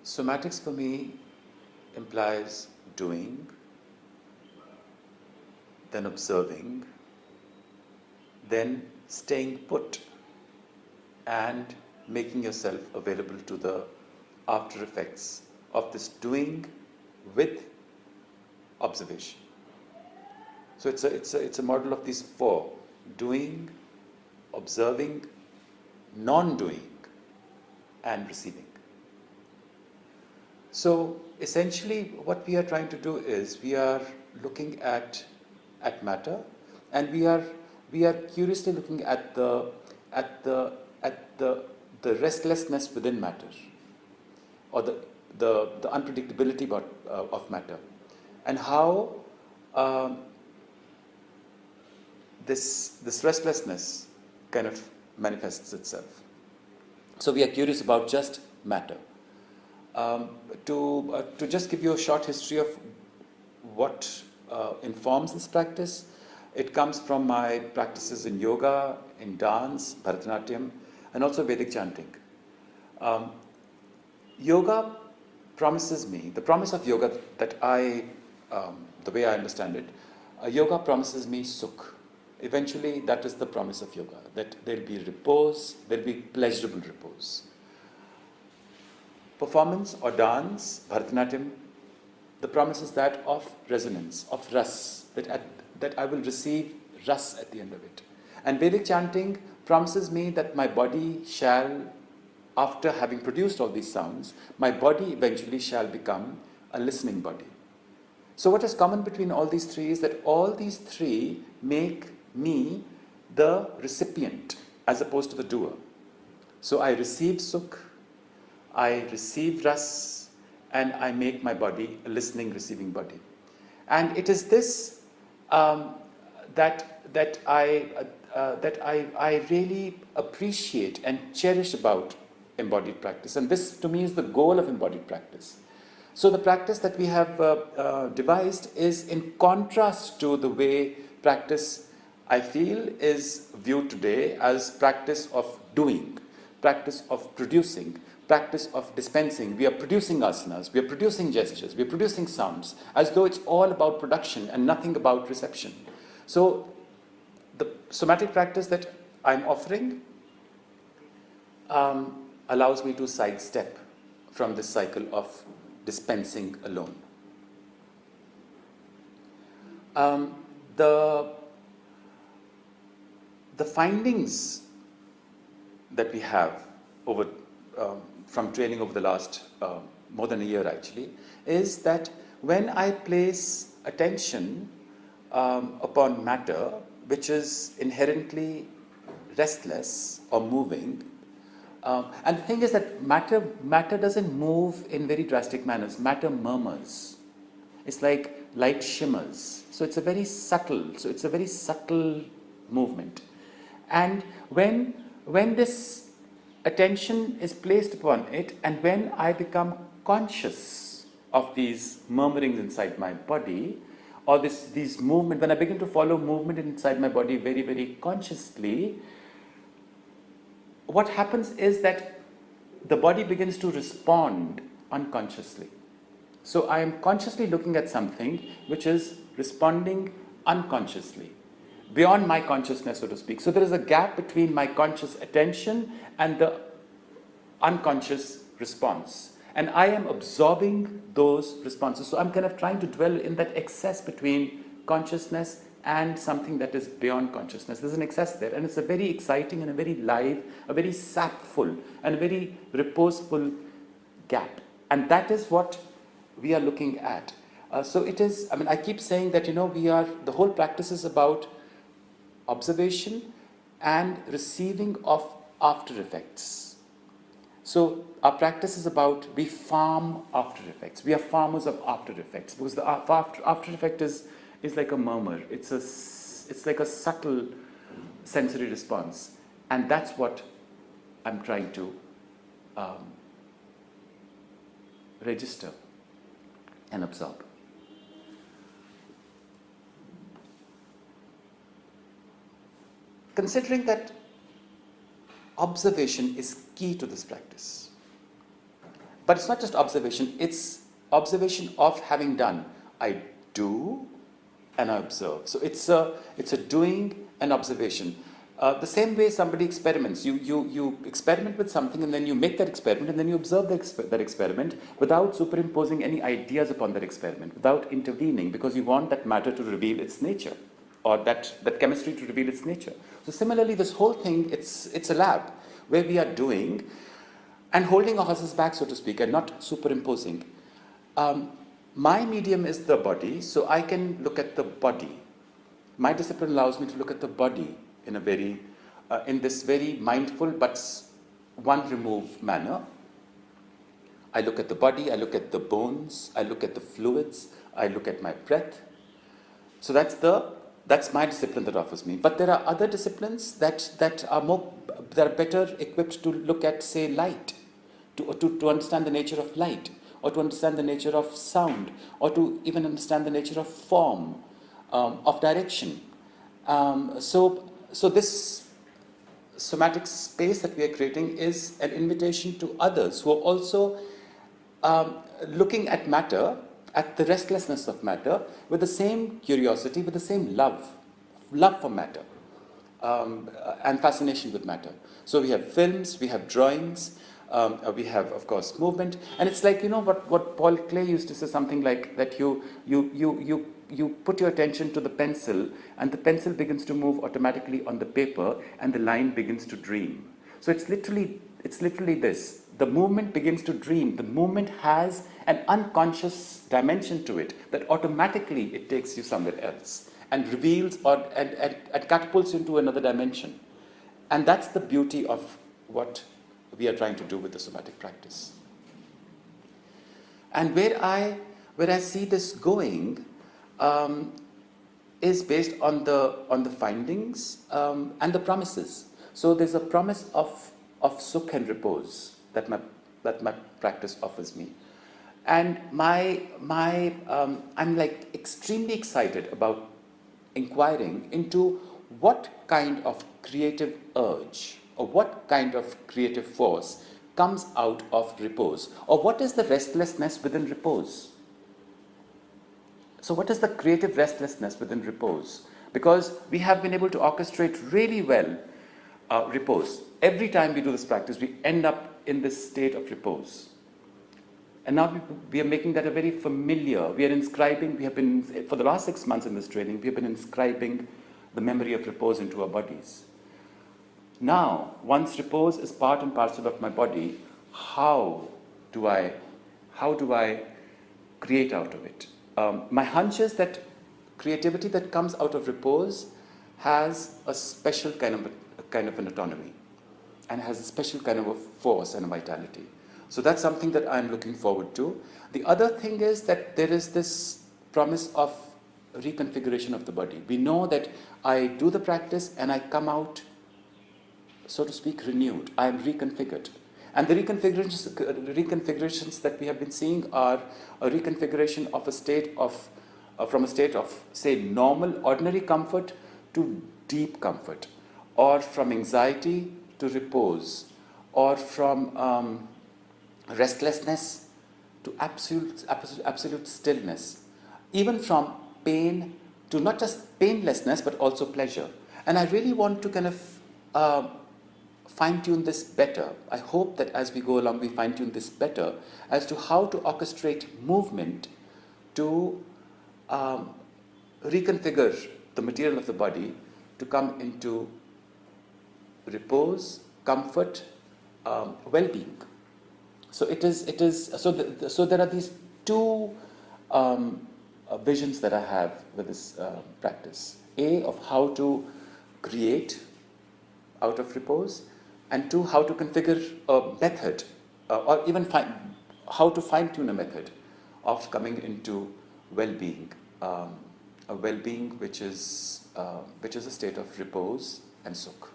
Somatics for me implies doing, then observing, then staying put and making yourself available to the after effects of this doing with observation. So it's a model of these four: doing, observing, non-doing, and receiving. So essentially what we are trying to do is we are looking at matter, and we are curiously looking at the restlessness within matter, or the unpredictability of matter, and how this restlessness kind of manifests itself. So we are curious about just matter. To just give you a short history of what informs this practice, it comes from my practices in yoga, in dance, Bharatanatyam, and also Vedic chanting. Yoga promises me, the promise of yoga that the way I understand it, yoga promises me sukh. Eventually, that is the promise of yoga, that there will be repose, there will be pleasurable repose. Performance or dance, Bharatanatyam, the promise is that of resonance, of ras, that I will receive ras at the end of it. And Vedic chanting promises me that my body shall, after having produced all these sounds, my body eventually shall become a listening body. So what is common between all these three is that all these three make me the recipient as opposed to the doer. So I receive sukh, I receive ras, and I make my body a listening, receiving body. And it is this that I really appreciate and cherish about embodied practice. And this, to me, is the goal of embodied practice. So the practice that we have devised is in contrast to the way practice, I feel, is viewed today as practice of doing, practice of producing, practice of dispensing. We are producing asanas, we are producing gestures, we are producing sounds, as though it's all about production and nothing about reception. So the somatic practice that I'm offering allows me to sidestep from this cycle of dispensing alone. The findings that we have over from training over the last more than a year actually, is that when I place attention upon matter, which is inherently restless or moving, and the thing is that matter doesn't move in very drastic manners. Matter murmurs. It's like light shimmers. So it's a very subtle movement. And when this attention is placed upon it, and when I become conscious of these murmurings inside my body, or these movement, when I begin to follow movement inside my body very, very consciously, what happens is that the body begins to respond unconsciously. So I am consciously looking at something which is responding unconsciously, beyond my consciousness, so to speak. So there is a gap between my conscious attention and the unconscious response. And I am absorbing those responses. So I'm kind of trying to dwell in that excess between consciousness and something that is beyond consciousness. There's an excess there, and it's a very exciting and a very live, a very sapful and a very reposeful gap. And that is what we are looking at. So it is, I keep saying that, the whole practice is about observation and receiving of after effects. So our practice is about, we farm after effects. We are farmers of after effects, because the after effect is like a murmur. It's like a subtle sensory response, and that's what I'm trying to register and absorb. Considering that observation is key to this practice, But it's not just observation, it's observation of having done. I do and I observe. So it's a doing and observation. The same way somebody experiments. You experiment with something and then you make that experiment and then you observe that experiment without superimposing any ideas upon that experiment, without intervening, because you want that matter to reveal its nature, or that chemistry to reveal its nature. So similarly, this whole thing, it's a lab where we are doing and holding our horses back, so to speak, and not superimposing. My medium is the body, so I can look at the body. My discipline allows me to look at the body in a very, in this very mindful but one remove manner. I look at the body, I look at the bones, I look at the fluids, I look at my breath. So that's my discipline that offers me. But there are other disciplines that are better equipped to look at, say, light, to understand the nature of light, or to understand the nature of sound, or to even understand the nature of form, of direction. So this somatic space that we are creating is an invitation to others who are also looking at matter, at the restlessness of matter, with the same curiosity, with the same love for matter, and fascination with matter. So we have films, we have drawings, we have, of course, movement, and it's like, what Paul Klee used to say, something like that: you put your attention to the pencil, and the pencil begins to move automatically on the paper, and the line begins to dream. So it's literally this. The movement begins to dream. The movement has an unconscious dimension to it that automatically it takes you somewhere else and reveals and catapults you into another dimension. And that's the beauty of what we are trying to do with the somatic practice. And where I see this going is based on the findings and the promises. So there's a promise of sukh and repose that my practice offers me, and I'm like extremely excited about inquiring into what kind of creative urge or what kind of creative force comes out of repose, or what is the restlessness within repose. So what is the creative restlessness within repose? Because we have been able to orchestrate really well repose. Every time we do this practice, we end up in this state of repose. And now we are making that a very familiar, we are inscribing, we have been, for the last 6 months in this training, we have been inscribing the memory of repose into our bodies. Now, once repose is part and parcel of my body, how do I create out of it? My hunch is that creativity that comes out of repose has a special kind of an autonomy, and has a special kind of a force and a vitality. So that's something that I'm looking forward to. The other thing is that there is this promise of reconfiguration of the body. We know that I do the practice and I come out, so to speak, renewed. I am reconfigured. And the reconfigurations that we have been seeing are a reconfiguration of a state of, from a state of, say, normal, ordinary comfort to deep comfort, or from anxiety to repose, or from restlessness to absolute stillness, even from pain to not just painlessness but also pleasure. And I really want to kind of fine-tune this better. I hope that as we go along we fine-tune this better as to how to orchestrate movement to reconfigure the material of the body to come into repose, comfort, well-being. So so there are these two visions that I have with this practice. A, of how to create out of repose, and two, how to configure a method, or even how to fine-tune a method of coming into well-being, a well-being which is a state of repose and sukh.